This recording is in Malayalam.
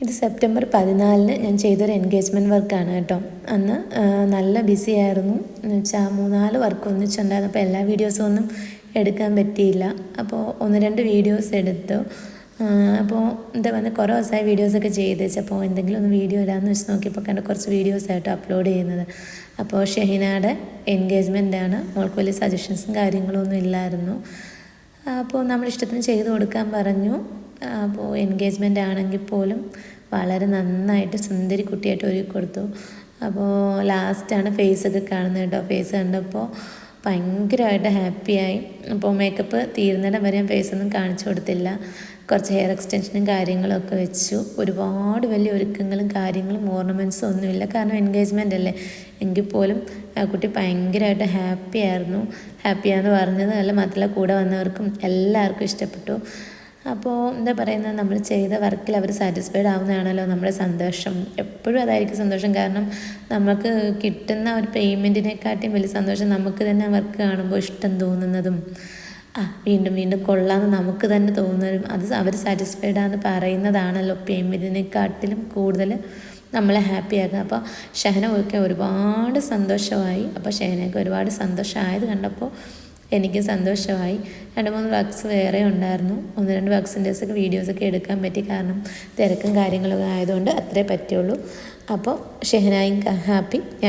ഇത് സെപ്റ്റംബർ 14 ഞാൻ ചെയ്തൊരു എൻഗേജ്മെൻറ്റ് വർക്കാണ് കേട്ടോ. അന്ന് നല്ല ബിസി ആയിരുന്നു എന്ന് വെച്ചാൽ 3-4 വർക്ക് ഒന്നിച്ചുണ്ടായിരുന്നു. അപ്പോൾ എല്ലാ വീഡിയോസും ഒന്നും എടുക്കാൻ പറ്റിയില്ല. അപ്പോൾ 1-2 വീഡിയോസ് എടുത്തു. അപ്പോൾ എന്താ പറയുക, കുറേ ദിവസമായി വീഡിയോസൊക്കെ ചെയ്ത് വെച്ചപ്പോൾ എന്തെങ്കിലും ഒന്ന് വീഡിയോ ഇടാമെന്ന് വെച്ച് നോക്കിയപ്പോൾ കണ്ട് കുറച്ച് വീഡിയോസായിട്ട് അപ്ലോഡ് ചെയ്യുന്നത്. അപ്പോൾ ഷെഹിനയുടെ എൻഗേജ്മെൻറ്റാണ്. മോൾക്ക് വലിയ സജഷൻസും കാര്യങ്ങളൊന്നും ഇല്ലായിരുന്നു. അപ്പോൾ നമ്മുടെ ഇഷ്ടത്തിന് ചെയ്ത് കൊടുക്കാൻ പറഞ്ഞു. അപ്പോൾ എൻഗേജ്മെൻ്റ് ആണെങ്കിൽ പോലും വളരെ നന്നായിട്ട് സുന്ദരി കുട്ടിയായിട്ട് ഒരുക്കി കൊടുത്തു. അപ്പോൾ ലാസ്റ്റാണ് ഫേസൊക്കെ കാണുന്നത് കേട്ടോ. ഫേസ് കണ്ടപ്പോൾ ഭയങ്കരമായിട്ട് ഹാപ്പിയായി. അപ്പോൾ മേക്കപ്പ് തീരുന്നിടം വരെ ഞാൻ ഫേസൊന്നും കാണിച്ചു കൊടുത്തില്ല. കുറച്ച് ഹെയർ എക്സ്റ്റൻഷനും കാര്യങ്ങളൊക്കെ വെച്ചു. ഒരുപാട് വലിയ ഒരുക്കങ്ങളും കാര്യങ്ങളും ഓർണമെൻറ്റ്സും ഒന്നുമില്ല, കാരണം എൻഗേജ്മെൻ്റ് അല്ലേ. എങ്കിൽ പോലും ആ കുട്ടി ഭയങ്കരമായിട്ട് ഹാപ്പിയായിരുന്നു. ഹാപ്പിയാണെന്ന് പറഞ്ഞത് അല്ല, മാത്രമല്ല കൂടെ വന്നവർക്കും എല്ലാവർക്കും ഇഷ്ടപ്പെട്ടു. അപ്പോൾ എന്താ പറയുന്നത്, നമ്മൾ ചെയ്ത വർക്കിൽ അവർ സാറ്റിസ്ഫൈഡ് ആവുന്നതാണല്ലോ നമ്മുടെ സന്തോഷം. എപ്പോഴും അതായിരിക്കും സന്തോഷം. കാരണം നമുക്ക് കിട്ടുന്ന ഒരു പേയ്മെൻറ്റിനെക്കാട്ടിയും വലിയ സന്തോഷം നമുക്ക് തന്നെ വർക്ക് കാണുമ്പോൾ ഇഷ്ടം തോന്നുന്നതും വീണ്ടും വീണ്ടും കൊള്ളാമെന്ന് നമുക്ക് തന്നെ തോന്നുന്നതും അത് അവർ സാറ്റിസ്ഫൈഡ് ആണെന്ന് പറയുന്നതാണല്ലോ പേയ്മെൻറ്റിനെക്കാട്ടിലും കൂടുതൽ നമ്മളെ ഹാപ്പിയാക്കുക. അപ്പോൾ ഷഹനയ്ക്ക് ഒരുപാട് സന്തോഷമായി. അപ്പോൾ ഷഹനയ്ക്ക് ഒരുപാട് സന്തോഷമായത് കണ്ടപ്പോൾ എനിക്ക് സന്തോഷമായി. 2-3 വർക്ക്സ് വേറെ ഉണ്ടായിരുന്നു. 1-2 വർക്ക്സിൻ്റെയൊക്കെ വീഡിയോസൊക്കെ എടുക്കാൻ പറ്റി, കാരണം തിരക്കും കാര്യങ്ങളൊക്കെ ആയതുകൊണ്ട് അത്രേ പറ്റുള്ളൂ. അപ്പോൾ ഷെഹനായും ഹാപ്പി, ഞാൻ